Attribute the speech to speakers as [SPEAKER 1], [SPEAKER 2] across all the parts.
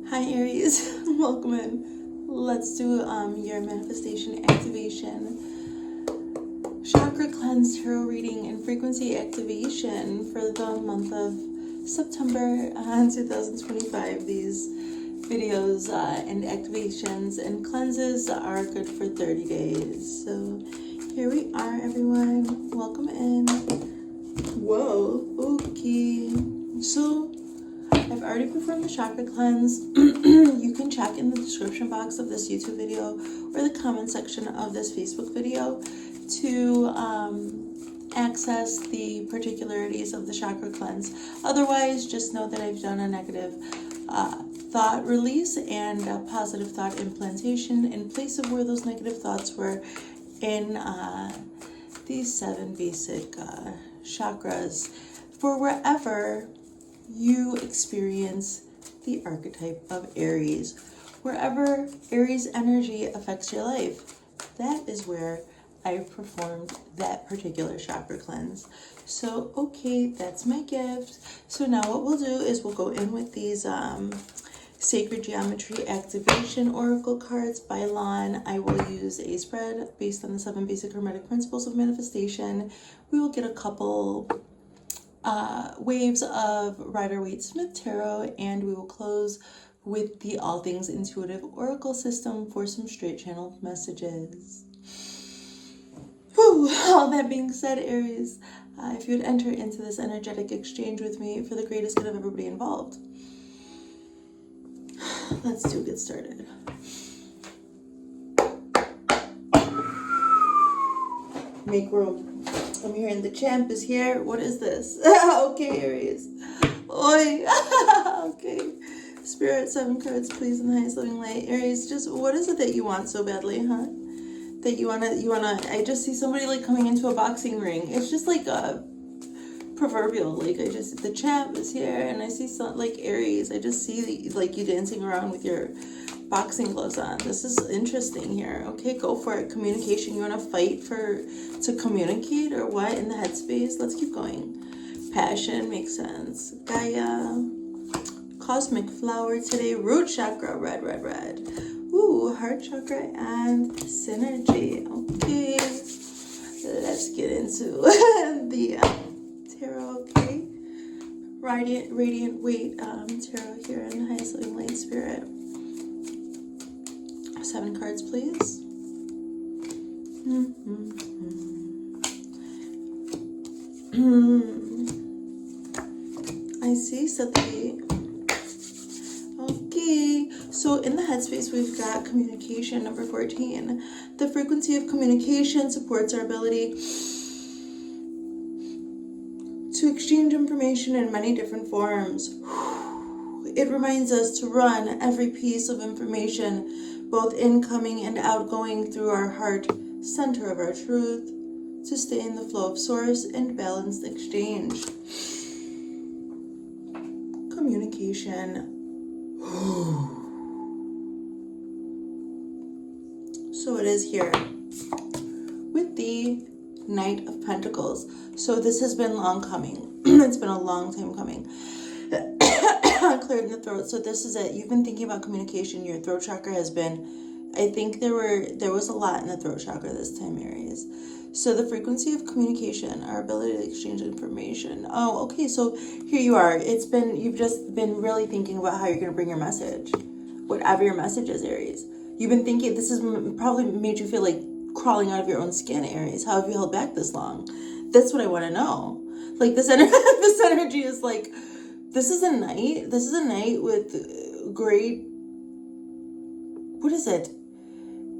[SPEAKER 1] Hi Aries, welcome in. Let's do your manifestation activation, chakra cleanse, tarot reading, and frequency activation for the month of September 2025. These videos and activations and cleanses are good for 30 days. So here we are, everyone. Welcome in. Whoa, okay. So I've already performed the chakra cleanse. You can check in the description box of this YouTube video or the comment section of this Facebook video to access the particularities of the chakra cleanse. Otherwise, just know that I've done a negative thought release and a positive thought implantation in place of where those negative thoughts were in these 7 basic chakras for wherever you experience the archetype of Aries. Wherever Aries energy affects your life, that is where I've performed that particular chakra cleanse. So, okay, that's my gift. So now what we'll do is we'll go in with these Sacred Geometry Activation Oracle cards by Lon. I will use a spread based on the 7 basic hermetic principles of manifestation. We will get a couple waves of Rider-Waite-Smith Tarot, and we will close with the All Things Intuitive Oracle system for some straight channeled messages. Whew. All that being said, Aries, if you would enter into this energetic exchange with me for the greatest good of everybody involved. Let's get started. Make room. I'm hearing the champ is here. What is this? Okay, Aries. Oi. Okay. Spirit, 7 cards, please, in the highest living light. Aries, just what is it that you want so badly, huh? That you wanna, I just see somebody like coming into a boxing ring. It's just like a proverbial, like the champ is here and I see some, like Aries, I just see like you dancing around with your boxing gloves on. This is interesting here. Okay, go for it. Communication. You want to fight to communicate or what in the headspace? Let's keep going. Passion makes sense. Gaia. Cosmic flower today. Root chakra. Red. Ooh, heart chakra and synergy. Okay, let's get into the tarot. Okay, radiant weight tarot here in the highest living light spirit. 7 cards, please. I see something. Okay, so in the headspace, we've got communication, number 14. The frequency of communication supports our ability to exchange information in many different forms. It reminds us to run every piece of information, both incoming and outgoing, through our heart, center of our truth, to stay in the flow of source and balanced exchange. Communication. So it is here with the Knight of Pentacles. So this has been long coming. It's been a long time coming. Cleared in the throat. So this is it. You've been thinking about communication. Your throat chakra has been, I think there was a lot in the throat chakra this time, Aries. So the frequency of communication, our ability to exchange information. Oh, okay. So here you are. You've just been really thinking about how you're going to bring your message, whatever your message is, Aries. You've been thinking, this has probably made you feel like crawling out of your own skin, Aries. How have you held back this long? That's what I want to know. Like this energy is like, this is a night with great, what is it?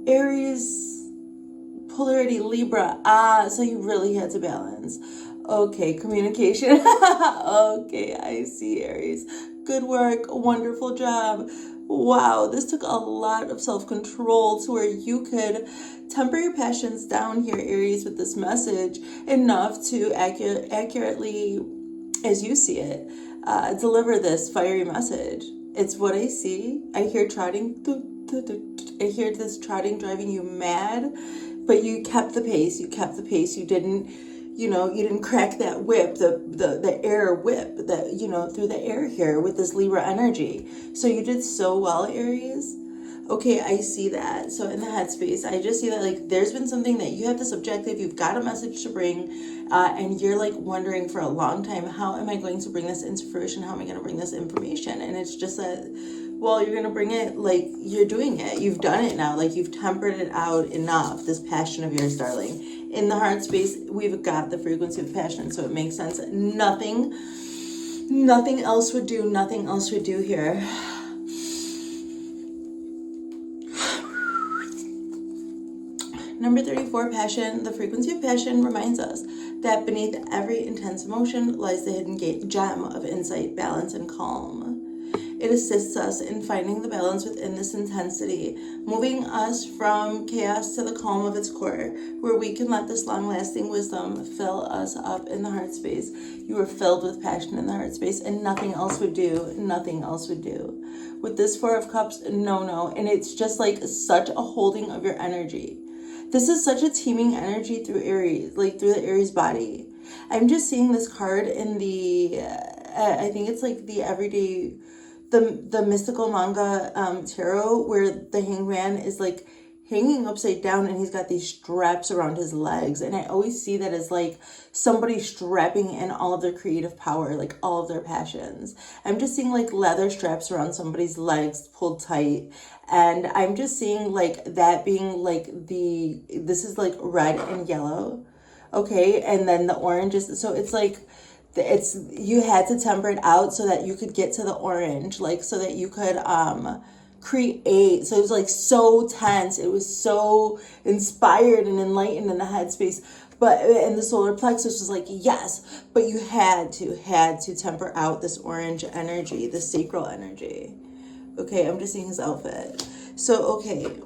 [SPEAKER 1] Aries, polarity, Libra. So you really had to balance. Okay, communication. Okay, I see, Aries. Good work. Wonderful job. Wow, this took a lot of self-control to where you could temper your passions down here, Aries, with this message enough to accurately, as you see it, deliver this fiery message. It's what I see. I hear trotting. I hear this trotting driving you mad, but you kept the pace. You didn't you know, you didn't crack that whip, the air whip that, you know, through the air here with this Libra energy. So you did so well, Aries. Okay, I see that. So in the headspace, I just see that like there's been something that you have this objective, you've got a message to bring, and you're like wondering for a long time, how am I going to bring this into fruition? How am I going to bring this information? And it's just that, well, you're going to bring it, like you're doing it. You've done it now. Like you've tempered it out enough, this passion of yours, darling. In the heart space, we've got the frequency of passion. So it makes sense. Nothing else would do. Nothing else would do here. Number 34, passion. The frequency of passion reminds us that beneath every intense emotion lies the hidden gem of insight, balance, and calm. It assists us in finding the balance within this intensity, moving us from chaos to the calm of its core, where we can let this long-lasting wisdom fill us up in the heart space. You are filled with passion in the heart space, and nothing else would do. Nothing else would do. With this Four of Cups, no. And it's just like such a holding of your energy. This is such a teaming energy through Aries, like through the Aries body. I'm just seeing this card in the, I think it's like the everyday, the mystical manga tarot, where the hangman is like hanging upside down and he's got these straps around his legs. And I always see that as like somebody strapping in all of their creative power, like all of their passions. I'm just seeing like leather straps around somebody's legs pulled tight. And I'm just seeing like that being like this is like red and yellow. Okay. And then the orange is, so it's like, you had to temper it out so that you could get to the orange, like so that you could create. So it was like so tense, it was so inspired and enlightened in the headspace, but in the solar plexus was like yes, but you had to temper out this orange energy, the sacral energy. Okay, I'm just seeing his outfit. So okay,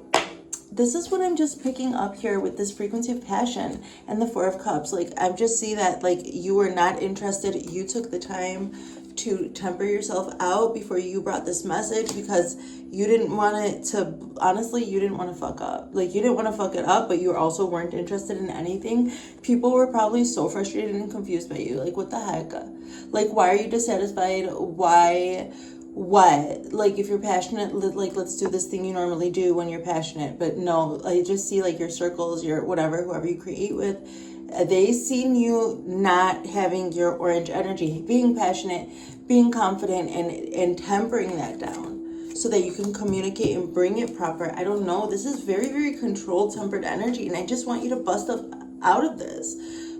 [SPEAKER 1] this is what I'm just picking up here with this frequency of passion and the Four of Cups. Like, I just see that, like, you were not interested. You took the time to temper yourself out before you brought this message because you didn't want it to, honestly, you didn't want to fuck up. Like, you didn't want to fuck it up, but you also weren't interested in anything. People were probably so frustrated and confused by you. Like, what the heck? Like, why are you dissatisfied? Why? What? Like, if you're passionate, like, let's do this thing you normally do when you're passionate. But no, I just see like your circles, your whatever, whoever you create with, they seen you not having your orange energy, being passionate, being confident, and tempering that down so that you can communicate and bring it proper. I don't know. This is very, very controlled, tempered energy. And I just want you to bust up out of this.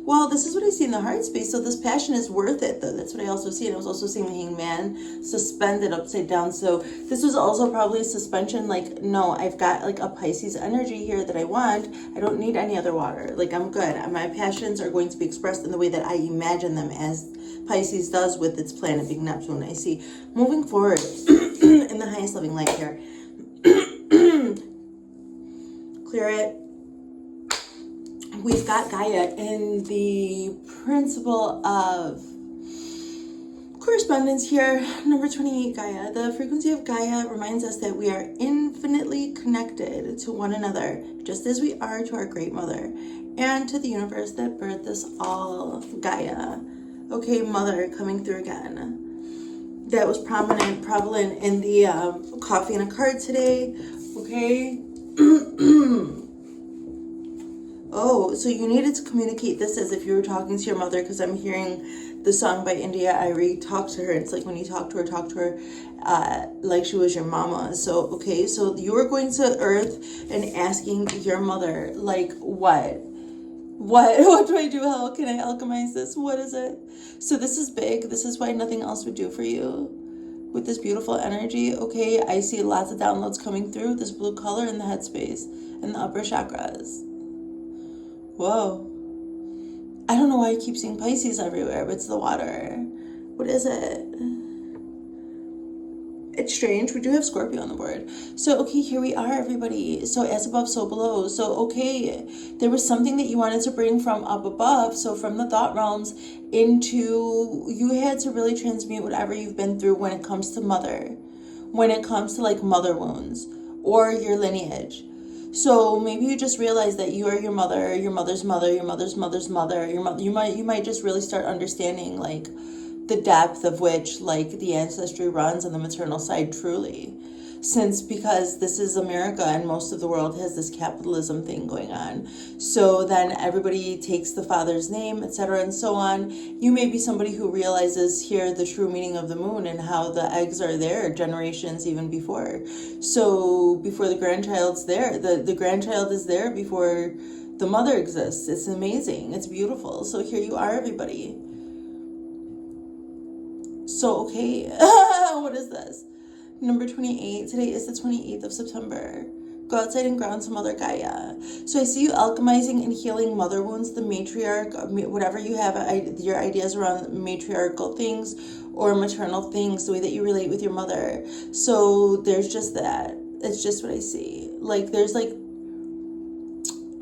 [SPEAKER 1] Well, this is what I see in the heart space. So this passion is worth it, though. That's what I also see. And I was also seeing the hangman suspended upside down. So this was also probably a suspension. Like, no, I've got like a Pisces energy here that I want. I don't need any other water. Like, I'm good. My passions are going to be expressed in the way that I imagine them, as Pisces does with its planet being Neptune. I see moving forward in the highest living light here. Clear it. We've got Gaia in the principle of correspondence here. Number 28, Gaia. The frequency of Gaia reminds us that we are infinitely connected to one another, just as we are to our great mother and to the universe that birthed us all. Gaia. Okay, mother coming through again. That was prevalent in the coffee and a card today. Okay. Oh, so you needed to communicate this as if you were talking to your mother, because I'm hearing the song by Aries, Talk to Her. It's like when you talk to her like she was your mama. So, okay, so you were going to Earth and asking your mother, like, what do I do? How can I alchemize this? What is it? So this is big. This is why nothing else would do for you with this beautiful energy. Okay, I see lots of downloads coming through this blue color in the headspace and the upper chakras. Whoa. I don't know why I keep seeing Pisces everywhere, but it's the water. What is it? It's strange. We do have Scorpio on the board. So, okay, here we are, everybody. So, as above, so below. So, okay, there was something that you wanted to bring from up above. So, from the thought realms into, you had to really transmute whatever you've been through when it comes to mother. When it comes to, like, mother wounds or your lineage. So maybe you just realize that you are your mother, your mother's mother, your mother's mother's mother. Your mother, you might just really start understanding like the depth of which like the ancestry runs on the maternal side truly. Since because this is America and most of the world has this capitalism thing going on. So then everybody takes the father's name, etc. and so on. You may be somebody who realizes here the true meaning of the moon and how the eggs are there generations even before. So before the grandchild's there, the grandchild is there before the mother exists. It's amazing. It's beautiful. So here you are, everybody. So, okay, what is this? Number 28. Today is the 28th of September. Go outside and ground some Mother Gaia. So I see you alchemizing and healing mother wounds, the matriarch, whatever you have, your ideas around matriarchal things or maternal things, the way that you relate with your mother. So there's just that. It's just what I see. Like, there's like,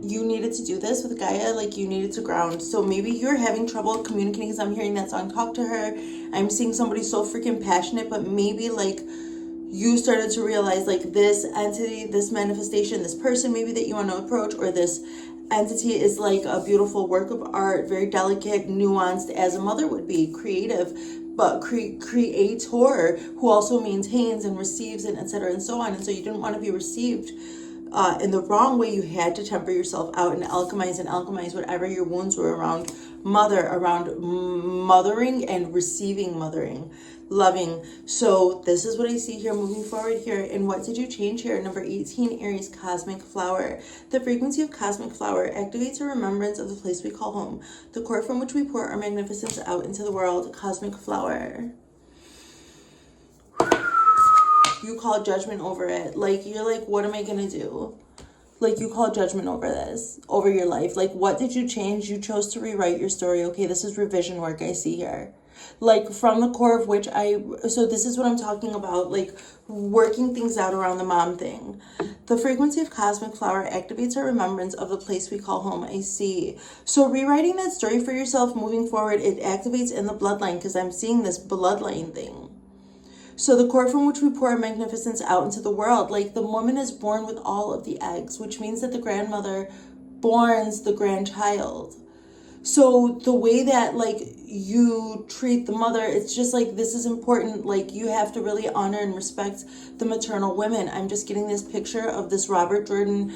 [SPEAKER 1] you needed to do this with Gaia, like you needed to ground. So maybe you're having trouble communicating because I'm hearing that song, Talk to Her. I'm seeing somebody so freaking passionate, but maybe like you started to realize like this entity, this manifestation, this person maybe that you want to approach, or this entity is like a beautiful work of art, very delicate, nuanced, as a mother would be, creative, but creator who also maintains and receives and etc. and so on. And so you didn't want to be received in the wrong way. You had to temper yourself out and alchemize whatever your wounds were around around mothering and receiving mothering, loving. So this is what I see here moving forward here. And what did you change here? Number 18, Aries, Cosmic Flower. The frequency of Cosmic Flower activates a remembrance of the place we call home, the core from which we pour our magnificence out into the world. Cosmic Flower. You call judgment over it. Like, you're like, what am I gonna do? Like, you call judgment over this, over your life. Like, what did you change? You chose to rewrite your story. Okay, this is revision work I see here. Like, from the core of which so this is what I'm talking about, like, working things out around the mom thing. The frequency of Cosmic Flower activates our remembrance of the place we call home. I see. So rewriting that story for yourself moving forward, it activates in the bloodline, because I'm seeing this bloodline thing. So the core from which we pour our magnificence out into the world, like the woman is born with all of the eggs, which means that the grandmother borns the grandchild. So the way that like you treat the mother, it's just like, this is important. Like, you have to really honor and respect the maternal women. I'm just getting this picture of this Robert Jordan,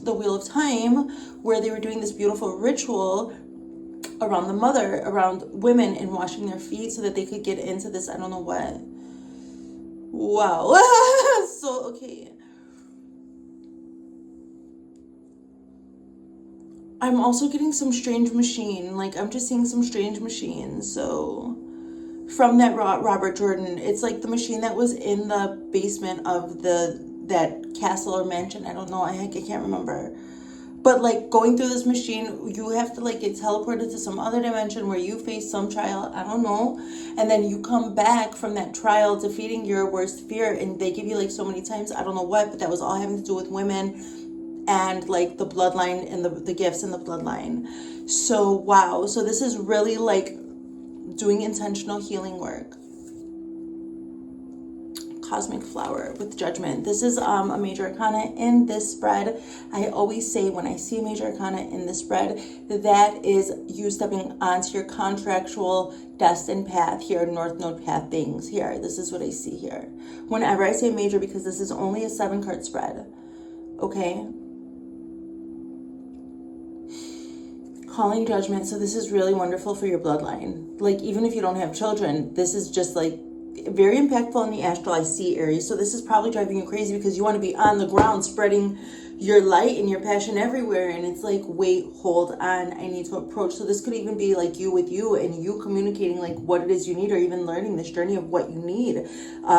[SPEAKER 1] The Wheel of Time, where they were doing this beautiful ritual around the mother, around women, and washing their feet so that they could get into this, I don't know what. Wow. So, okay. I'm also getting some strange machine. Like, I'm just seeing some strange machine. So, from that Robert Jordan, it's like the machine that was in the basement of that castle or mansion. I don't know. I can't remember. But like, going through this machine, you have to like get teleported to some other dimension where you face some trial, I don't know, and then you come back from that trial defeating your worst fear, and they give you like so many times, I don't know what, but that was all having to do with women and like the bloodline and the gifts in the bloodline. So wow, so this is really like doing intentional healing work. Cosmic Flower with Judgment. This is a major arcana in this spread. I always say when I see a major arcana in this spread, that is you stepping onto your contractual destined path here, North Node path things here. This is what I see here. Whenever I say major, because this is only a 7-card spread. Okay? Calling judgment. So this is really wonderful for your bloodline. Like, even if you don't have children, this is just like very impactful in the astral. I see, Aries. So this is probably driving you crazy because you want to be on the ground spreading your light and your passion everywhere, and it's like, wait, hold on, I need to approach. So this could even be like you with you and you communicating like what it is you need, or even learning this journey of what you need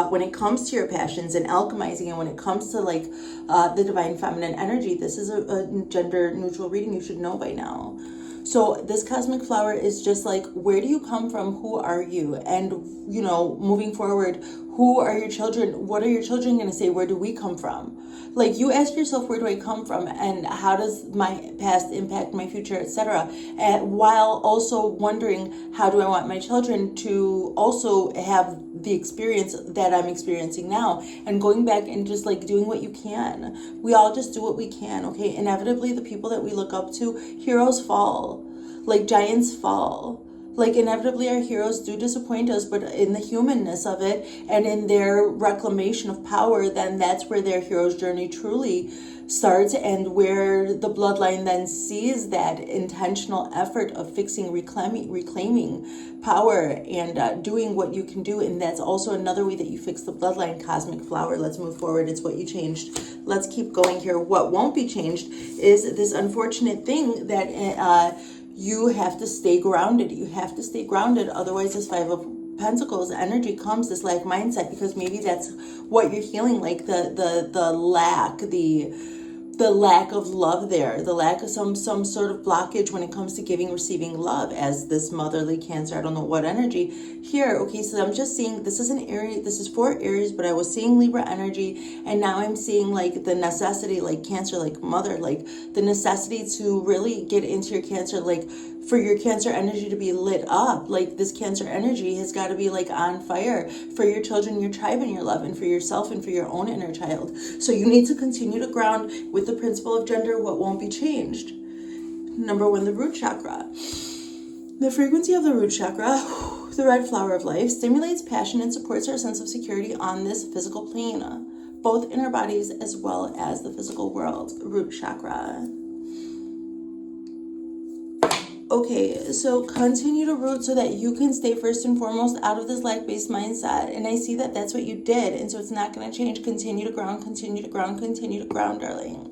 [SPEAKER 1] when it comes to your passions and alchemizing, and when it comes to like the divine feminine energy. This is a gender neutral reading, you should know by now. So this Cosmic Flower is just like, where do you come from? Who are you? And, you know, moving forward, Who are your children? What are your children going to say? Where do we come from? Like, you ask yourself, where do I come from, and how does my past impact my future, etc., while also wondering, how do I want my children to also have the experience that I'm experiencing now, and going back and just like doing what you can. We all just do what we can, okay? Inevitably, the people that we look up to, heroes fall, like giants fall. Like, inevitably our heroes do disappoint us, but in the humanness of it and in their reclamation of power, then that's where their hero's journey truly starts, and where the bloodline then sees that intentional effort of fixing, reclaiming power, and doing what you can do. And that's also another way that you fix the bloodline. Cosmic flower. Let's move forward. It's what you changed. Let's keep going here. What won't be changed is this unfortunate thing that you have to stay grounded. You have to stay grounded. Otherwise, this Five of Pentacles energy comes, this lack mindset, because maybe that's what you're healing, like the lack of love there, the lack of some sort of blockage when it comes to giving, receiving love, as this motherly Cancer, I don't know what energy here. Okay, so I'm just seeing, this is an Aries, this is for Aries, but I was seeing Libra energy, and now I'm seeing like the necessity, like Cancer, like mother, like the necessity to really get into your Cancer, like for your Cancer energy to be lit up. Like, this Cancer energy has got to be like on fire for your children, your tribe, and your love, and for yourself, and for your own inner child. So you need to continue to ground with the principle of gender. What won't be changed? Number one, the root chakra. The frequency of the root chakra, the red flower of life, stimulates passion and supports our sense of security on this physical plane, both in our bodies as well as the physical world. Root chakra. Okay, so continue to root so that you can stay first and foremost out of this lack-based mindset. And I see that that's what you did. And so it's not going to change. Continue to ground, continue to ground, continue to ground, darling.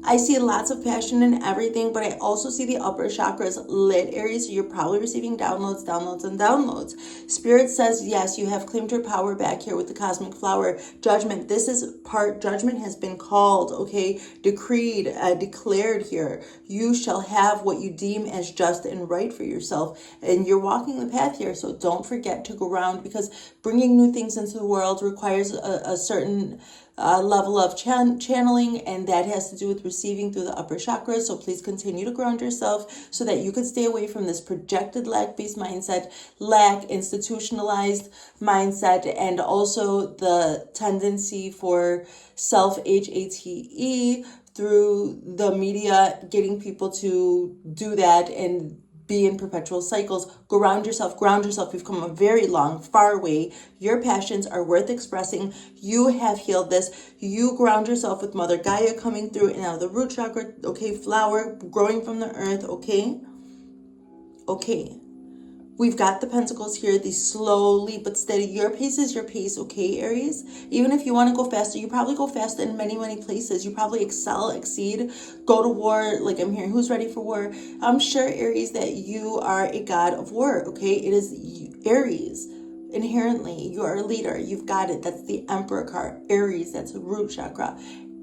[SPEAKER 1] I see lots of passion in everything, but I also see the upper chakras lit, Aries. So you're probably receiving downloads, and downloads. Spirit says, yes, you have claimed your power back here with the cosmic flower. Judgment. This is part, judgment has been called, okay, decreed, declared here. You shall have what you deem as just and right for yourself. And you're walking the path here. So don't forget to go around, because bringing new things into the world requires a certain level of channeling, and that has to do with receiving through the upper chakras. So please continue to ground yourself so that you can stay away from this projected lack-based mindset, lack, institutionalized mindset, and also the tendency for self-hate through the media, getting people to do that and be in perpetual cycles. Ground yourself. You've come a very long, far way. Your passions are worth expressing. You have healed this. You ground yourself with Mother Gaia coming through, and now the root chakra, okay, flower growing from the earth, okay? Okay. We've got the pentacles here, the slowly but steady. Your pace is your pace, okay, Aries? Even if you want to go faster, you probably go faster in many, many places. You probably excel, exceed, go to war. Like, I'm hearing, who's ready for war? I'm sure, Aries, that you are a god of war, okay? It is Aries. Inherently, you are a leader. You've got it. That's the Emperor card. Aries, that's root chakra.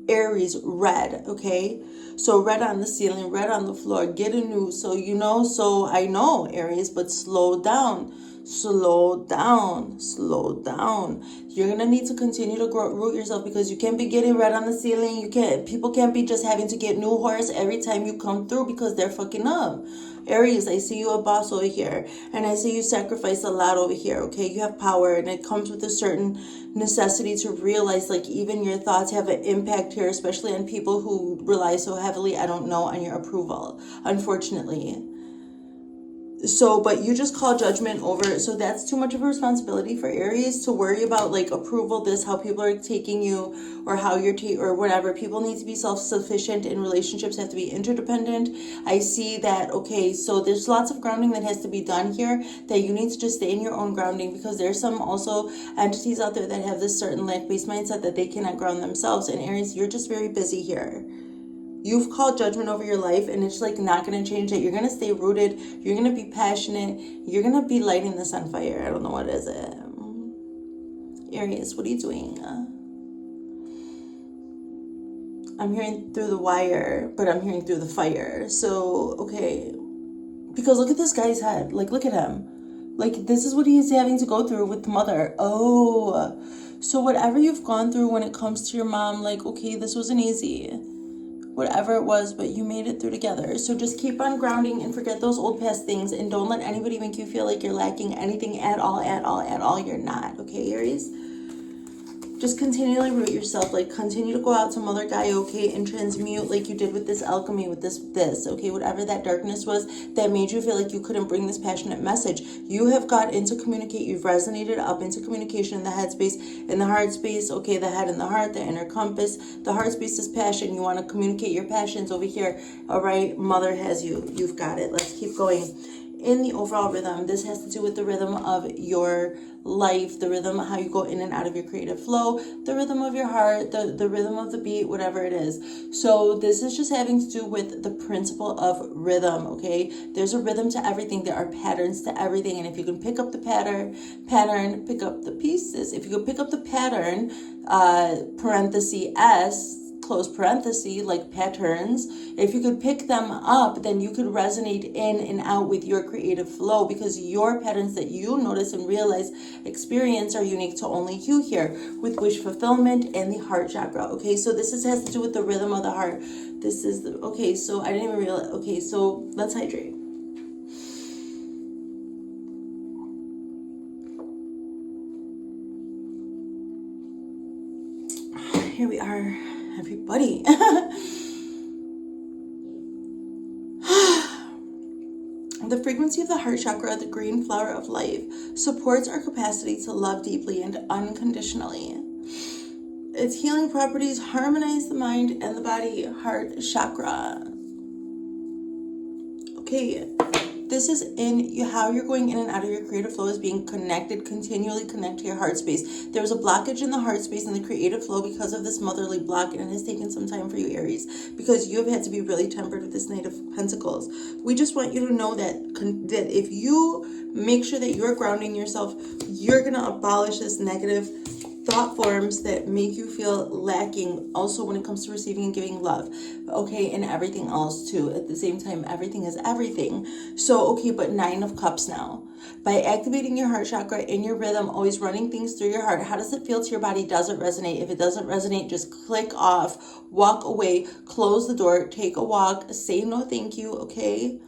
[SPEAKER 1] Aries, red, okay? So red on the ceiling, red on the floor. Get a new, so you know, so I know, Aries, but slow down. Slow down. You're gonna need to continue to root yourself, because you can't be getting red on the ceiling. People can't be just having to get new horse every time you come through, because they're fucking up. Aries, I see you a boss over here, and I see you sacrifice a lot over here, okay? You have power, and it comes with a certain necessity to realize, like, even your thoughts have an impact here, especially on people who rely so heavily, I don't know, on your approval, unfortunately. So, but you just call judgment over. So that's too much of a responsibility for Aries to worry about, like, approval, this, how people are taking you, or how you're or whatever. People need to be self-sufficient, and relationships have to be interdependent. I see that, okay, so there's lots of grounding that has to be done here, that you need to just stay in your own grounding, because there's some also entities out there that have this certain lack-based mindset that they cannot ground themselves. And Aries, you're just very busy here. You've called judgment over your life, and it's like not going to change it. You're going to stay rooted. You're going to be passionate. You're going to be lighting this on fire. I don't know what is it. Aries, what are you doing? I'm hearing through the wire, but I'm hearing through the fire. So, okay. Because look at this guy's head. Like, look at him. Like, this is what he's having to go through with the mother. Oh, so whatever you've gone through when it comes to your mom, like, okay, this wasn't easy. Whatever it was, but you made it through together. So just keep on grounding and forget those old past things, and don't let anybody make you feel like you're lacking anything at all, at all, at all. You're not, okay, Aries? Just continually root yourself, like continue to go out to Mother Gaia, okay, and transmute like you did with this alchemy, with this, okay, whatever that darkness was that made you feel like you couldn't bring this passionate message. You have got into communicate, you've resonated up into communication in the head space, in the heart space, okay, the head and the heart, the inner compass. The heart space is passion. You want to communicate your passions over here, all right? Mother has you. You've got it. Let's keep going. In the overall rhythm, this has to do with the rhythm of your life, the rhythm, how you go in and out of your creative flow, the rhythm of your heart, the rhythm of the beat, whatever it is. So this is just having to do with the principle of rhythm, okay? There's a rhythm to everything. There are patterns to everything. And if you can pick up the pattern, pick up the pieces. If you can pick up the pattern, parenthesis S, close parenthesis, like patterns, if you could pick them up, then you could resonate in and out with your creative flow, because your patterns that you notice and realize, experience, are unique to only you here with wish fulfillment and the heart chakra. Okay, so this has to do with the rhythm of the heart. This is the, okay, so I didn't even realize. Okay, so let's hydrate. Here we are, everybody. The frequency of the heart chakra, the green flower of life, supports our capacity to love deeply and unconditionally. Its healing properties harmonize the mind and the body. Heart chakra. Okay, this is in how you're going in and out of your creative flow is being connected, continually connect to your heart space. There was a blockage in the heart space in the creative flow because of this motherly block, and it has taken some time for you, Aries, because you have had to be really tempered with this Knight of Pentacles. We just want you to know that if you make sure that you're grounding yourself, you're going to abolish this negative thought forms that make you feel lacking, also when it comes to receiving and giving love, okay, and everything else too. At the same time, everything is everything. So okay, but 9 of Cups now. By activating your heart chakra in your rhythm, always running things through your heart, how does it feel to your body? Does it resonate? If it doesn't resonate, just click off, walk away, close the door, take a walk, say no thank you, okay?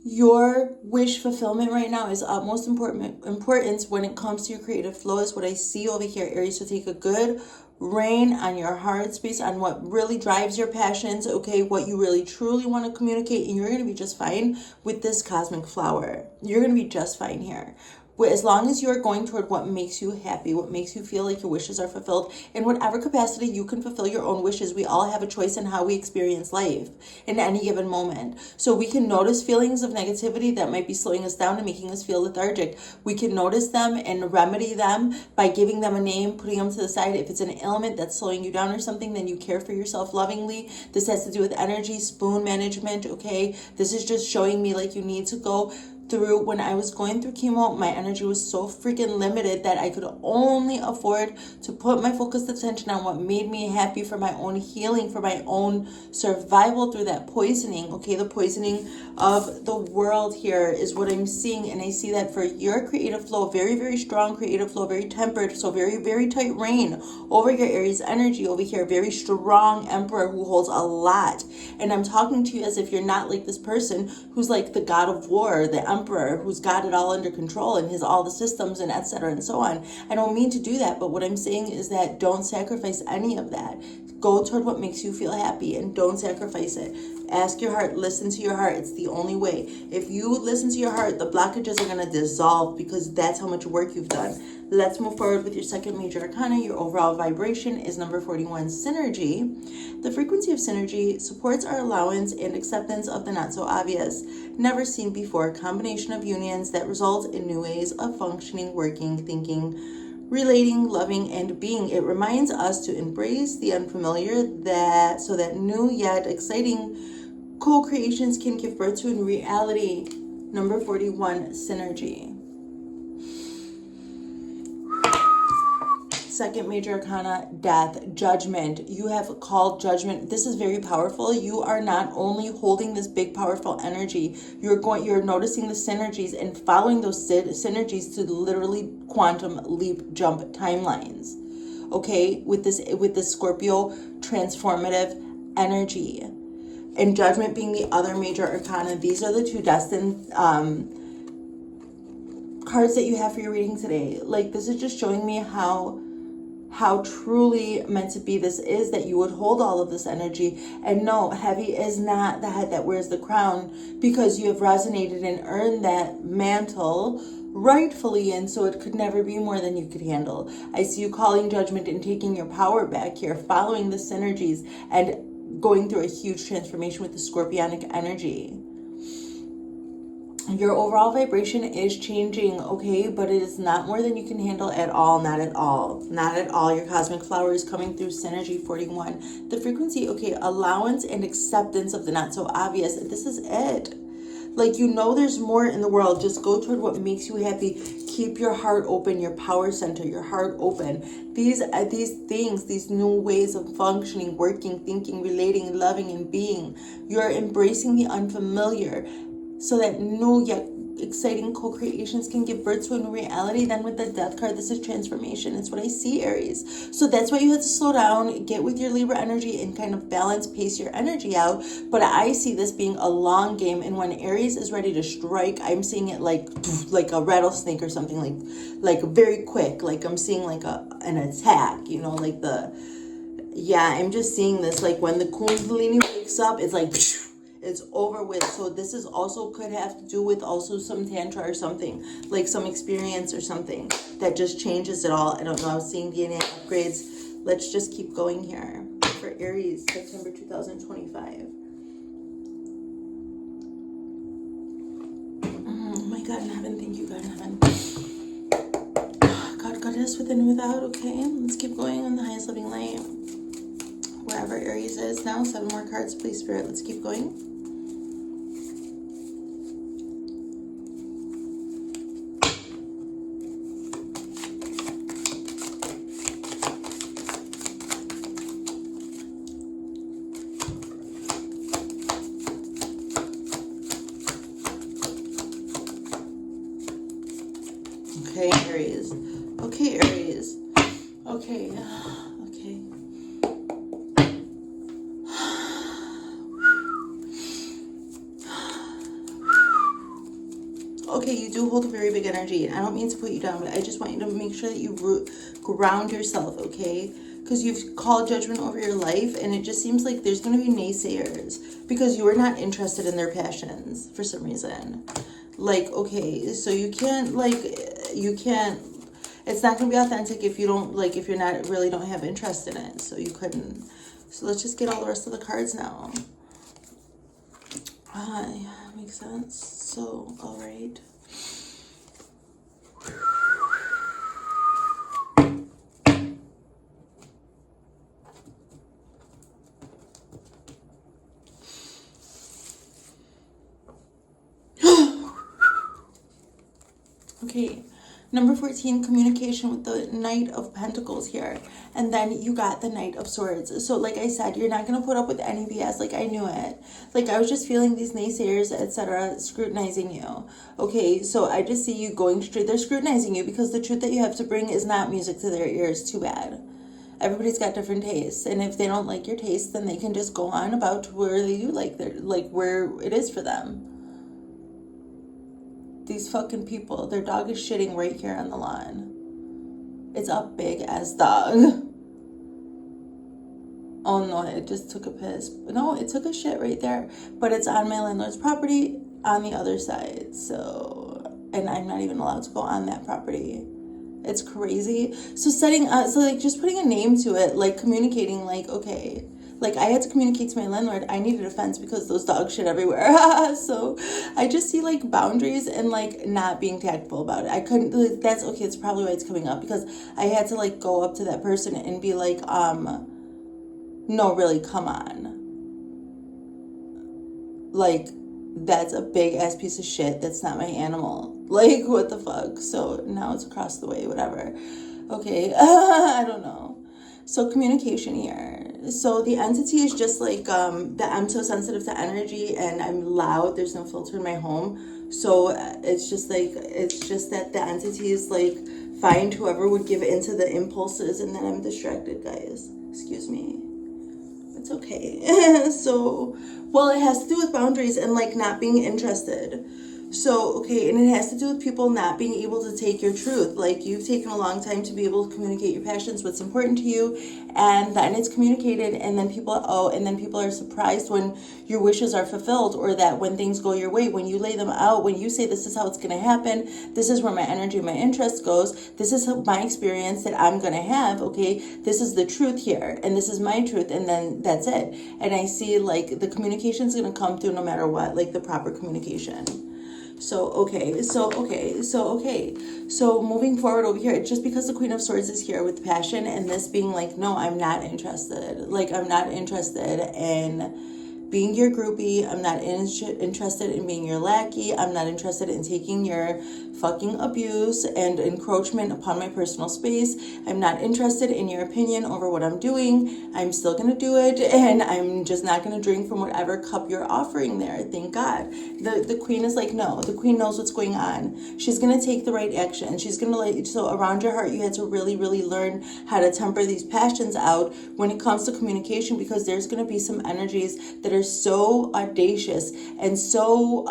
[SPEAKER 1] Your wish fulfillment right now is utmost importance when it comes to your creative flow, is what I see over here, Aries. So take a good rein on your heart space, on what really drives your passions, okay, what you really truly want to communicate, and you're going to be just fine with this cosmic flower. You're going to be just fine here. As long as you're going toward what makes you happy, what makes you feel like your wishes are fulfilled, in whatever capacity you can fulfill your own wishes. We all have a choice in how we experience life in any given moment. So we can notice feelings of negativity that might be slowing us down and making us feel lethargic. We can notice them and remedy them by giving them a name, putting them to the side. If it's an ailment that's slowing you down or something, then you care for yourself lovingly. This has to do with energy, spoon management, okay? This is just showing me like you need to go through. When I was going through chemo, my energy was so freaking limited that I could only afford to put my focused attention on what made me happy, for my own healing, for my own survival through that poisoning. Okay, the poisoning of the world here is what I'm seeing, and I see that for your creative flow, very, very strong creative flow, very tempered, so very, very tight rein over your Aries energy over here, very strong Emperor who holds a lot. And I'm talking to you as if you're not like this person who's like the god of war, the emperor who's got it all under control and has all the systems and etc. and so on. I don't mean to do that, but what I'm saying is that don't sacrifice any of that. Go toward what makes you feel happy and don't sacrifice it. Ask your heart, listen to your heart. It's the only way. If you listen to your heart, the blockages are going to dissolve, because that's how much work you've done. Let's move forward with your second major arcana. Your overall vibration is number 41, synergy. The frequency of synergy supports our allowance and acceptance of the not so obvious, never seen before combination of unions that result in new ways of functioning, working, thinking, relating, loving, and being. It reminds us to embrace the unfamiliar, that so that new yet exciting co-creations can give birth to in reality. Number 41, synergy. Second major arcana, death, judgment. You have called judgment. This is very powerful. You are not only holding this big powerful energy, you're noticing the synergies and following those synergies to literally quantum leap jump timelines. Okay, with this Scorpio transformative energy. And judgment being the other major arcana. These are the two destined cards that you have for your reading today. Like, this is just showing me how truly meant to be this is, that you would hold all of this energy. And no, heavy is not the head that wears the crown, because you have resonated and earned that mantle rightfully, and so it could never be more than you could handle. I see you calling judgment and taking your power back here, following the synergies and going through a huge transformation with the scorpionic energy. Your overall vibration is changing, okay? But it is not more than you can handle at all. Not at all. Not at all. Your cosmic flower is coming through Synergy 41. The frequency, okay, allowance and acceptance of the not so obvious. This is it. Like, you know there's more in the world. Just go toward what makes you happy. Keep your heart open, your power center, your heart open. These things, these new ways of functioning, working, thinking, relating, loving, and being. You're embracing the unfamiliar, so that new yet exciting co-creations can give birth to a new reality. Then with the death card, this is transformation. It's what I see, Aries. So that's why you have to slow down, get with your Libra energy, and kind of balance, pace your energy out. But I see this being a long game, and when Aries is ready to strike, I'm seeing it like a rattlesnake or something, like very quick. Like, I'm seeing like an attack, you know, like I'm just seeing this, like when the Kundalini wakes up, it's like it's over with. So this is also could have to do with also some tantra or something, like some experience or something that just changes it all. I don't know. I was seeing DNA upgrades. Let's just keep going here for Aries, September 2025. Oh my God in heaven, thank you, God in heaven. God, Goddess, within and without. Okay, let's keep going on the highest living light. Wherever Aries is now, 7 more cards, please, Spirit. Let's keep going. Okay, Aries. Okay, Aries. Okay. Okay. Okay, you do hold a very big energy, and I don't mean to put you down, but I just want you to make sure that you ground yourself, okay? Because you've called judgment over your life, and it just seems like there's going to be naysayers because you are not interested in their passions for some reason. Like, okay, so you can't, it's not going to be authentic if you don't, if you're not, really don't have interest in it. So you couldn't. So let's just get all the rest of the cards now. Yeah, makes sense. So, all right. Okay, number 14, communication with the Knight of Pentacles here. And then you got the Knight of Swords. So like I said, you're not going to put up with any BS. Like, I knew it. Like, I was just feeling these naysayers, etc., scrutinizing you. Okay, so I just see you going straight. They're scrutinizing you because the truth that you have to bring is not music to their ears. Too bad. Everybody's got different tastes. And if they don't like your taste, then they can just go on about where they do like their, where it is for them. These fucking people, their dog is shitting right here on the lawn. It's a big ass dog. Oh no, it just took a piss. No, it took a shit right there. But it's on my landlord's property on the other side. So, and I'm not even allowed to go on that property. It's crazy. So just putting a name to it, like communicating, okay. Like, I had to communicate to my landlord, I needed a fence because those dogs shit everywhere. So I just see boundaries and not being tactful about it. I couldn't, that's okay. It's probably why it's coming up, because I had to go up to that person and be like, no, really, come on. That's a big ass piece of shit. That's not my animal. What the fuck? So now it's across the way, whatever. Okay, I don't know. So communication here. So the entity is just like that I'm so sensitive to energy and I'm loud. There's no filter in my home. So it's just that the entity is like find whoever would give into the impulses, and then I'm distracted, guys. Excuse me. It's okay. So, well, it has to do with boundaries and like not being interested. So, okay, and it has to do with people not being able to take your truth. Like, you've taken a long time to be able to communicate your passions, what's important to you, and then it's communicated, and then people are surprised when your wishes are fulfilled, or that when things go your way, when you lay them out, when you say, this is how it's going to happen, this is where my energy, my interest goes, this is my experience that I'm going to have, okay, this is the truth here, and this is my truth, and then that's it. And I see, like, the communication is going to come through no matter what, like the proper communication. So moving forward over here, just because the Queen of Swords is here with passion, and this being like, no, I'm not interested. Like, I'm not interested in being your groupie. I'm not interested in being your lackey. I'm not interested in taking your fucking abuse and encroachment upon my personal space. I'm not interested in your opinion over what I'm doing. I'm still gonna do it, and I'm just not gonna drink from whatever cup you're offering there. Thank God. The queen is like, no, the queen knows what's going on. She's gonna take the right action. She's gonna so around your heart, you had to really, really learn how to temper these passions out when it comes to communication, because there's gonna be some energies that are so audacious and so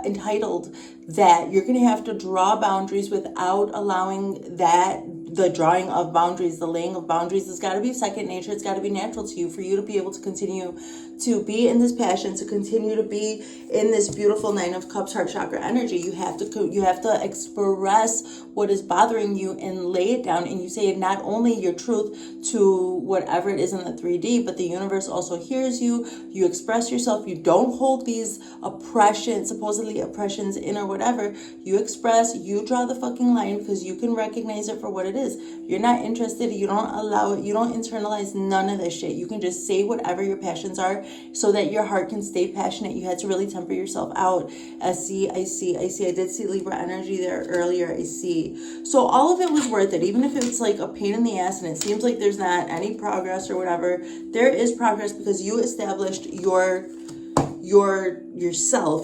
[SPEAKER 1] entitled that you're going to have to draw boundaries without allowing that. The drawing of boundaries, the laying of boundaries has got to be second nature. It's got to be natural to you for you to be able to continue to be in this passion, to continue to be in this beautiful Nine of Cups heart chakra energy. You have to express what is bothering you and lay it down, and you say it, not only your truth to whatever it is in the 3D, but the universe also hears you. You express yourself. You don't hold these supposedly oppressions in or whatever. You express, you draw the fucking line, because you can recognize it for what it is. You're not interested. You don't allow it. You don't internalize none of this shit. You can just say whatever your passions are so that your heart can stay passionate. You had to really temper yourself out. I see. I did see Libra energy there earlier. I see. So all of it was worth it, even if it's like a pain in the ass and it seems like there's not any progress or whatever. There is progress, because you established yourself,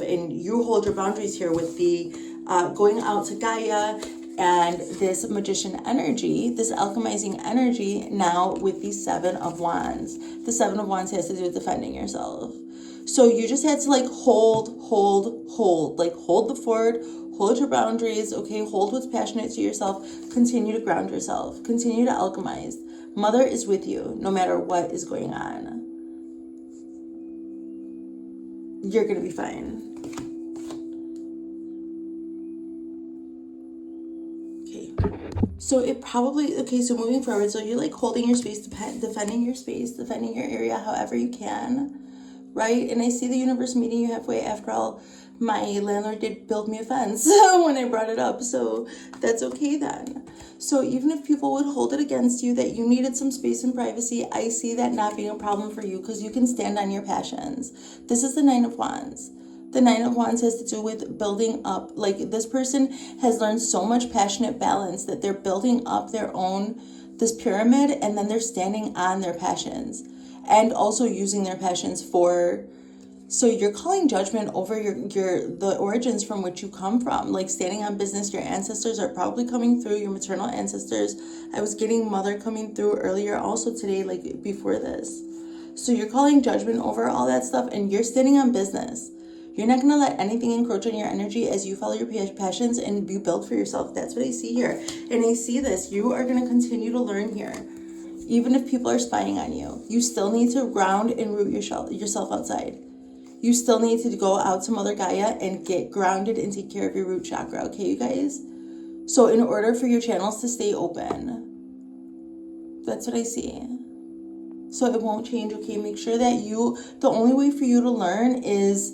[SPEAKER 1] and you hold your boundaries here with the going out to Gaia and this magician energy, this alchemizing energy, now with the Seven of Wands. The Seven of Wands has to do with defending yourself. So you just had to like hold, like hold the fort, hold your boundaries, okay? Hold what's passionate to yourself. Continue to ground yourself. Continue to alchemize. Mother is with you no matter what is going on. You're going to be fine. So so moving forward, so you're like holding your space, defending your space, defending your area however you can, right? And I see the universe meeting you halfway. After all, my landlord did build me a fence when I brought it up, so that's okay then. So even if people would hold it against you that you needed some space and privacy, I see that not being a problem for you, because you can stand on your passions. This is the Nine of Wands. The Nine of Wands has to do with building up. Like, this person has learned so much passionate balance that they're building up this pyramid, and then they're standing on their passions and also using their passions for. So you're calling judgment over the origins from which you come from, like standing on business. Your ancestors are probably coming through, your maternal ancestors. I was getting mother coming through earlier also today, like before this. So you're calling judgment over all that stuff, and you're standing on business. You're not going to let anything encroach on your energy as you follow your passions and you build for yourself. That's what I see here. And I see this. You are going to continue to learn here. Even if people are spying on you, you still need to ground and root yourself outside. You still need to go out to Mother Gaia and get grounded and take care of your root chakra. Okay, you guys? So in order for your channels to stay open, that's what I see. So it won't change, okay? Make sure that the only way for you to learn is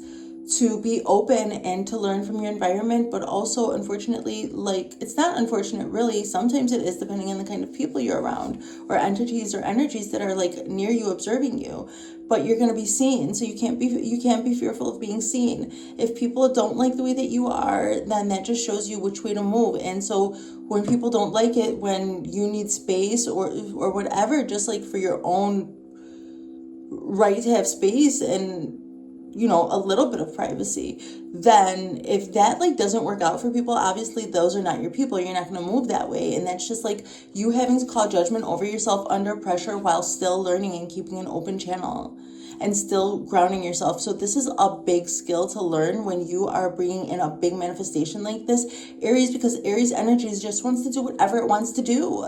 [SPEAKER 1] to be open and to learn from your environment, but also, unfortunately, like, it's not unfortunate really, sometimes it is, depending on the kind of people you're around, or entities or energies that are like near you observing you. But you're going to be seen, so you can't be fearful of being seen. If people don't like the way that you are, then that just shows you which way to move. And so when people don't like it, when you need space or whatever, just like for your own right to have space and, you know, a little bit of privacy, then if that like doesn't work out for people, obviously those are not your people. You're not going to move that way. And that's just like you having to call judgment over yourself under pressure while still learning and keeping an open channel and still grounding yourself. So this is a big skill to learn when you are bringing in a big manifestation like this, Aries, because Aries energy just wants to do whatever it wants to do.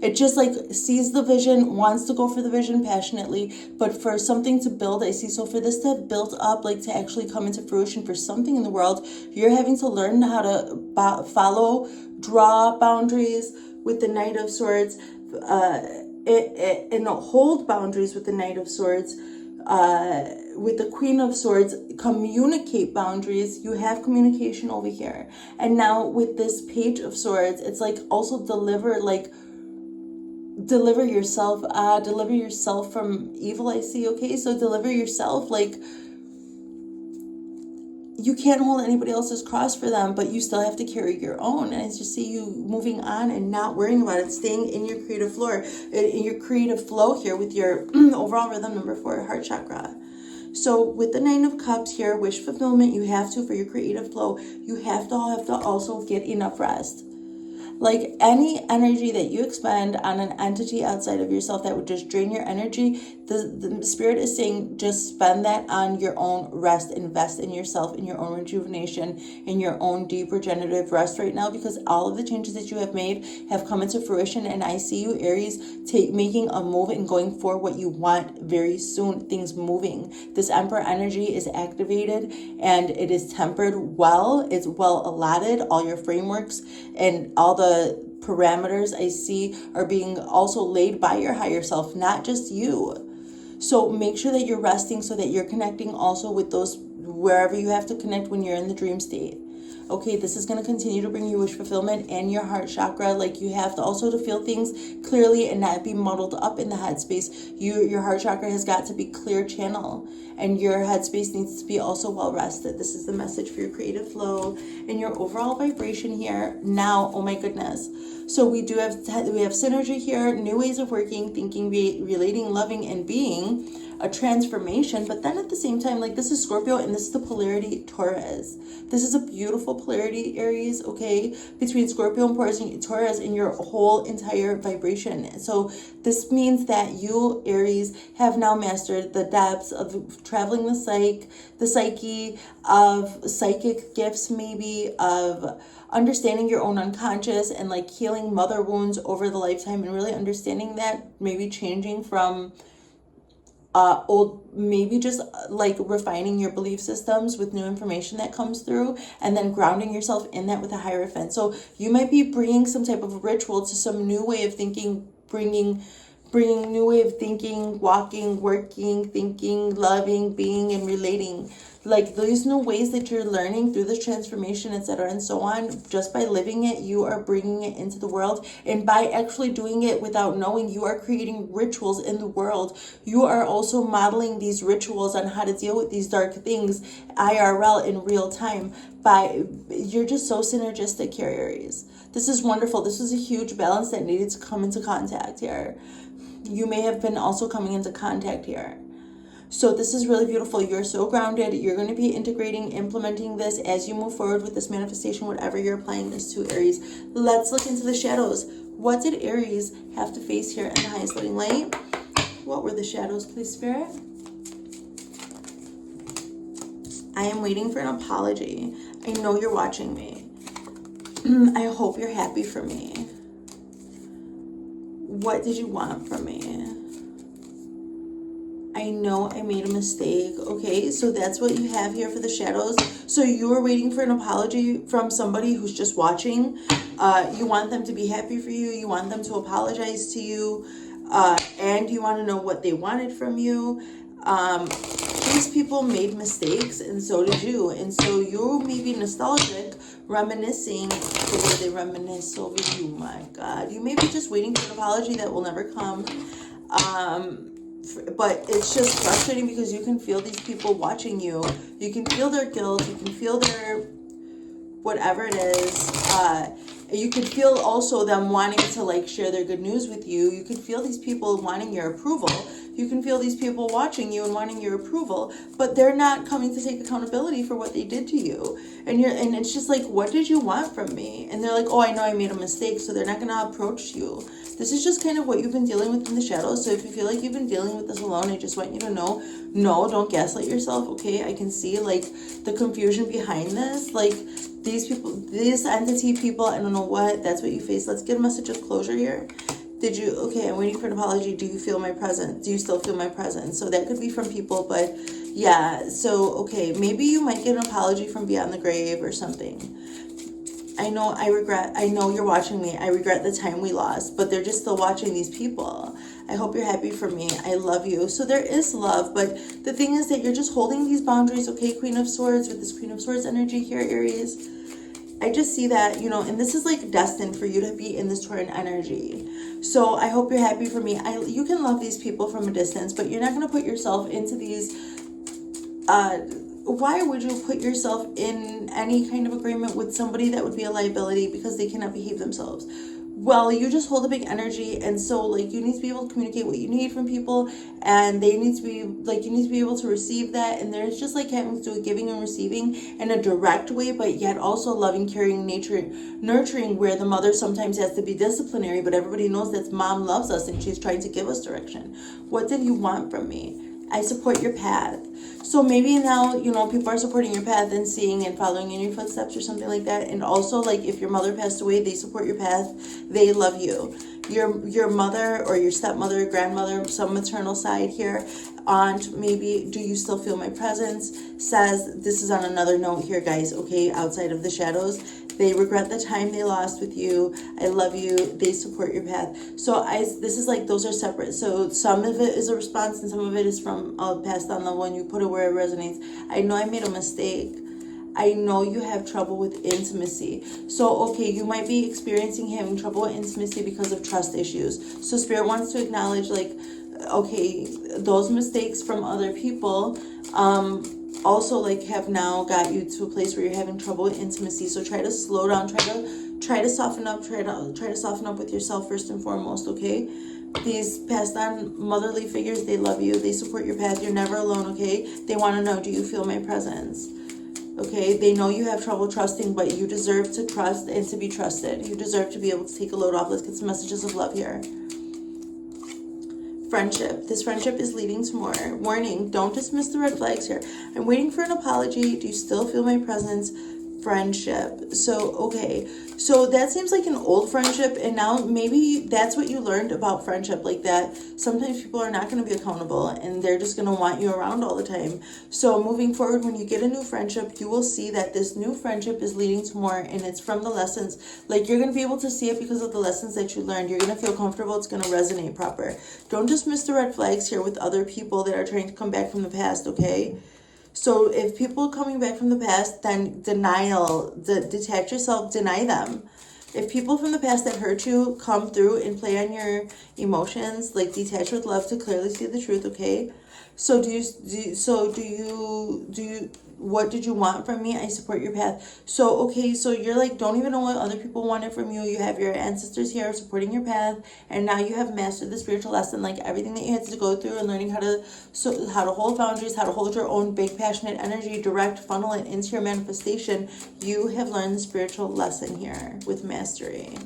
[SPEAKER 1] It just like sees the vision, wants to go for the vision passionately, but for something to build, I see, so for this to have built up, like to actually come into fruition for something in the world, you're having to learn how to follow, draw boundaries with the Knight of Swords, and hold boundaries with the Knight of Swords, with the Queen of Swords, communicate boundaries. You have communication over here. And now with this Page of Swords, it's like also deliver yourself from evil, I see. Okay, so deliver yourself, like you can't hold anybody else's cross for them, but you still have to carry your own. And I just see you moving on and not worrying about it, staying in your creative flow here with your overall rhythm, number 4, heart chakra. So with the 9 of Cups here, wish fulfillment, you have to, for your creative flow, you have to also get enough rest. Like any energy that you expend on an entity outside of yourself that would just drain your energy, the spirit is saying just spend that on your own rest. Invest in yourself, in your own rejuvenation, in your own deep regenerative rest right now, because all of the changes that you have made have come into fruition. And I see you, Aries, making a move and going for what you want very soon. Things moving. This Emperor energy is activated and it is tempered well. It's well allotted. All your frameworks and all the parameters I see are being also laid by your higher self, not just you. So make sure that you're resting so that you're connecting also with those wherever you have to connect when you're in the dream state. Okay, this is going to continue to bring you wish fulfillment and your heart chakra. Like you have to also to feel things clearly and not be muddled up in the headspace. Your heart chakra has got to be clear channel, and your headspace needs to be also well rested. This is the message for your creative flow and your overall vibration here. Now, oh my goodness. So we have synergy here, new ways of working, thinking, relating, loving, and being. A transformation, but then at the same time, like this is Scorpio and this is the polarity Taurus. This is a beautiful polarity, Aries, okay, between Scorpio and Taurus in your whole entire vibration. So this means that you, Aries, have now mastered the depths of traveling the psyche, of psychic gifts, maybe, of understanding your own unconscious and like healing mother wounds over the lifetime, and really understanding that, maybe changing from maybe just like refining your belief systems with new information that comes through, and then grounding yourself in that with a Hierophant. So you might be bringing some type of ritual to some new way of thinking, bringing new way of thinking, walking, working, thinking, loving, being, and relating. Like those new ways that you're learning through this transformation, etc., and so on, just by living it, you are bringing it into the world. And by actually doing it without knowing, you are creating rituals in the world. You are also modeling these rituals on how to deal with these dark things IRL in real time. You're just so synergistic here, Aries. This is wonderful. This is a huge balance that needed to come into contact here. You may have been also coming into contact here. So this is really beautiful. You're so grounded. You're going to be integrating, implementing this as you move forward with this manifestation, whatever you're applying this to, Aries. Let's look into the shadows. What did Aries have to face here in the highest living light? What were the shadows, please, Spirit? I am waiting for an apology. I know you're watching me. I hope you're happy for me. What did you want from me? I know I made a mistake. Okay, so that's what you have here for the shadows. So you are waiting for an apology from somebody who's just watching. You want them to be happy for you. You want them to apologize to you. And you want to know what they wanted from you. these people made mistakes, and so did you. And so you may be nostalgic, reminiscing the way they reminisce over you. My God. You may be just waiting for an apology that will never come. But it's just frustrating because you can feel these people watching you. You can feel their guilt. You can feel their whatever it is. You can feel also them wanting to like share their good news with you. You can feel these people wanting your approval. You can feel these people watching you and wanting your approval, but they're not coming to take accountability for what they did to you. And it's just like, what did you want from me? And they're like, oh, I know I made a mistake, so they're not going to approach you. This is just kind of what you've been dealing with in the shadows. So if you feel like you've been dealing with this alone, I just want you to know, no, don't gaslight yourself, okay? I can see like the confusion behind this. Like these people, this entity people, I don't know what, that's what you face. Let's get a message of closure here. Did you, okay, I'm waiting for an apology. Do you feel my presence? Do you still feel my presence? So that could be from people, but yeah, so, okay, maybe you might get an apology from beyond the grave or something. I know you're watching me. I regret the time we lost, but they're just still watching these people. I hope you're happy for me. I love you. So there is love, but the thing is that you're just holding these boundaries, okay, Queen of Swords, with this Queen of Swords energy here, Aries. I just see that, you know, and this is like destined for you to be in this Tauran energy. So I hope you're happy for me. You can love these people from a distance, but you're not going to put yourself into these, why would you put yourself in any kind of agreement with somebody that would be a liability because they cannot behave themselves? Well, you just hold a big energy, and so like you need to be able to communicate what you need from people, and they need to be like, you need to be able to receive that. And there's just like having to do with giving and receiving in a direct way, but yet also loving, caring, nurturing, where the mother sometimes has to be disciplinary, but everybody knows that mom loves us and she's trying to give us direction. What did you want from me? I support your path. So maybe now, you know, people are supporting your path and seeing and following in your footsteps or something like that. And also, like, if your mother passed away, they support your path. They love you. Your mother or your stepmother, grandmother, some maternal side here, aunt, maybe, do you still feel my presence? Says, this is on another note here, guys, okay, outside of the shadows. They regret the time they lost with you. I love you. They support your path. So this is like, those are separate. So some of it is a response and some of it is from, I'll pass on the one, you put it where it resonates. I know I made a mistake. I know you have trouble with intimacy. So, okay, you might be having trouble with intimacy because of trust issues. So Spirit wants to acknowledge, like, okay, those mistakes from other people, also like have now got you to a place where you're having trouble with intimacy. So try to slow down, try to soften up, try to soften up with yourself first and foremost, okay? These passed on motherly figures, they love you, they support your path, you're never alone, okay? They want to know, do you feel my presence? Okay, they know you have trouble trusting, but you deserve to trust and to be trusted. You deserve to be able to take a load off. Let's get some messages of love here. Friendship. This friendship is leading to more. Warning, don't dismiss the red flags here. I'm waiting for an apology. Do you still feel my presence? Friendship. So, okay. So that seems like an old friendship, and now maybe that's what you learned about friendship, like that sometimes people are not going to be accountable and they're just going to want you around all the time. So moving forward, when you get a new friendship, you will see that this new friendship is leading to more, and it's from the lessons. Like, you're going to be able to see it because of the lessons that you learned. You're going to feel comfortable. It's going to resonate proper. Don't dismiss the red flags here with other people that are trying to come back from the past, okay? So if people are coming back from the past, then detach yourself, deny them. If people from the past that hurt you come through and play on your emotions, like, detach with love to clearly see the truth, okay? So what did you want from me? I support your path. So, okay, so you're like, don't even know what other people wanted from you. You have your ancestors here supporting your path, and now you have mastered the spiritual lesson, like everything that you had to go through and learning how to hold boundaries, how to hold your own big passionate energy, direct, funnel it into your manifestation. You have learned the spiritual lesson here with mastery.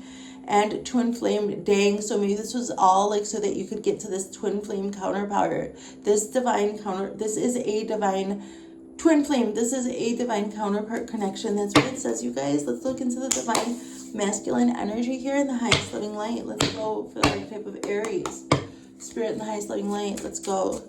[SPEAKER 1] And twin flame, dang, so maybe this was all like so that you could get to this twin flame counterpart. This is a divine twin flame. This is a divine counterpart connection. That's what it says, you guys. Let's look into the divine masculine energy here in the highest loving light. Let's go for the archetype of Aries. Spirit in the highest loving light. Let's go.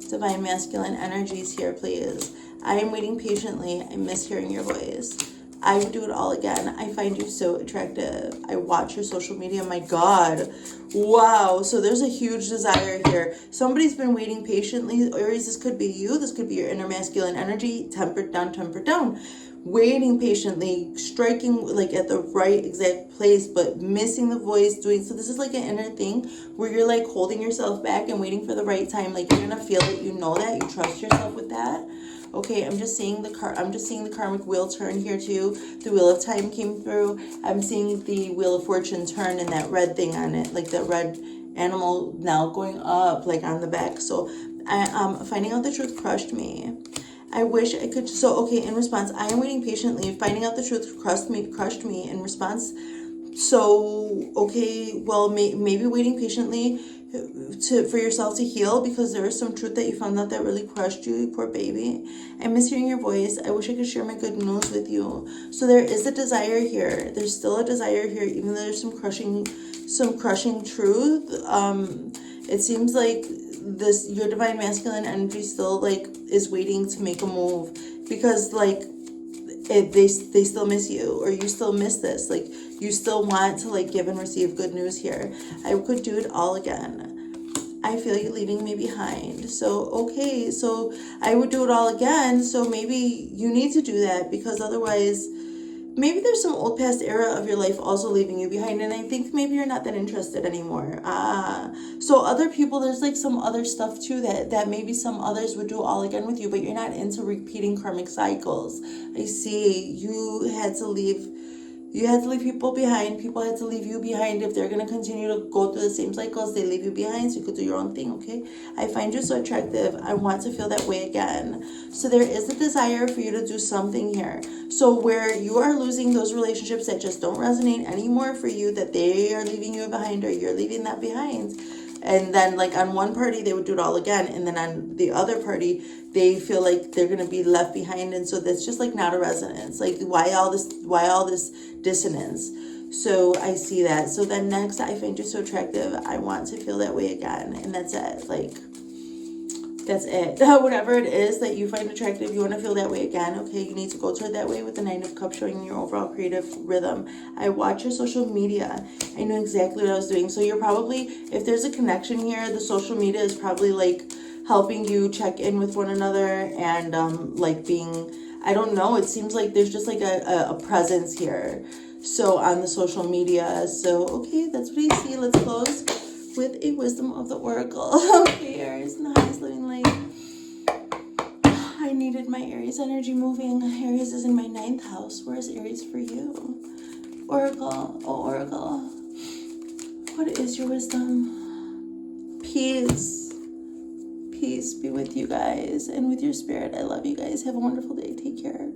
[SPEAKER 1] Divine masculine energies here, please. I am waiting patiently. I miss hearing your voice. I would do it all again. I find you so attractive. I watch your social media. My God. Wow. So there's a huge desire here. Somebody's been waiting patiently. Aries, this could be you. This could be your inner masculine energy. Tempered down, tempered down. Waiting patiently, striking like at the right exact place, but missing the voice, doing so. This is like an inner thing where you're like holding yourself back and waiting for the right time. Like you're gonna feel it, you know that, you trust yourself with that. Okay, I'm just seeing the karmic wheel turn here too. The wheel of time came through. I'm seeing the wheel of fortune turn and that red thing on it, like that red animal now going up, like on the back. So finding out the truth crushed me. I wish I could. So, okay, in response, I am waiting patiently. Finding out the truth crushed me in response. So, okay, well, maybe waiting patiently for yourself to heal, because there is some truth that you found out that really crushed you, poor baby. I miss hearing your voice. I wish I could share my good news with you. So there is a desire here. There's still a desire here, even though there's some crushing truth. It seems like your divine masculine energy still like is waiting to make a move, because like they still miss you, or you still miss this, like you still want to like give and receive good news here. I could do it all again. I feel you leaving me behind. So okay, so I would do it all again. So maybe you need to do that, because otherwise maybe there's some old past era of your life also leaving you behind, and I think maybe you're not that interested anymore. So other people, there's like some other stuff too that maybe some others would do all again with you, but you're not into repeating karmic cycles. I see you had to leave people behind. People had to leave you behind. If they're going to continue to go through the same cycles, they leave you behind so you could do your own thing, okay? I find you so attractive. I want to feel that way again. So there is a desire for you to do something here. So where you are losing those relationships that just don't resonate anymore for you, that they are leaving you behind or you're leaving that behind. And then like on one party, they would do it all again. And then on the other party, they feel like they're going to be left behind. And so that's just like not a resonance. Like why all this dissonance? So I see that. So then next, I find you so attractive. I want to feel that way again. And that's it. Like, that's it. Whatever it is that you find attractive, you want to feel that way again. Okay, you need to go toward that way with the Nine of Cups, showing your overall creative rhythm. I watch your social media. I know exactly what I was doing. So you're probably, if there's a connection here, the social media is probably like helping you check in with one another and like being, I don't know, it seems like there's just like a presence here. So on the social media. So okay, that's what I see. Let's close with a wisdom of the oracle. Okay, Aries, in the highest living light. I needed my Aries energy moving. Aries is in my 9th house. Where's Aries for you? Oracle, oh Oracle, what is your wisdom? Peace. Peace be with you guys and with your spirit. I love you guys. Have a wonderful day. Take care.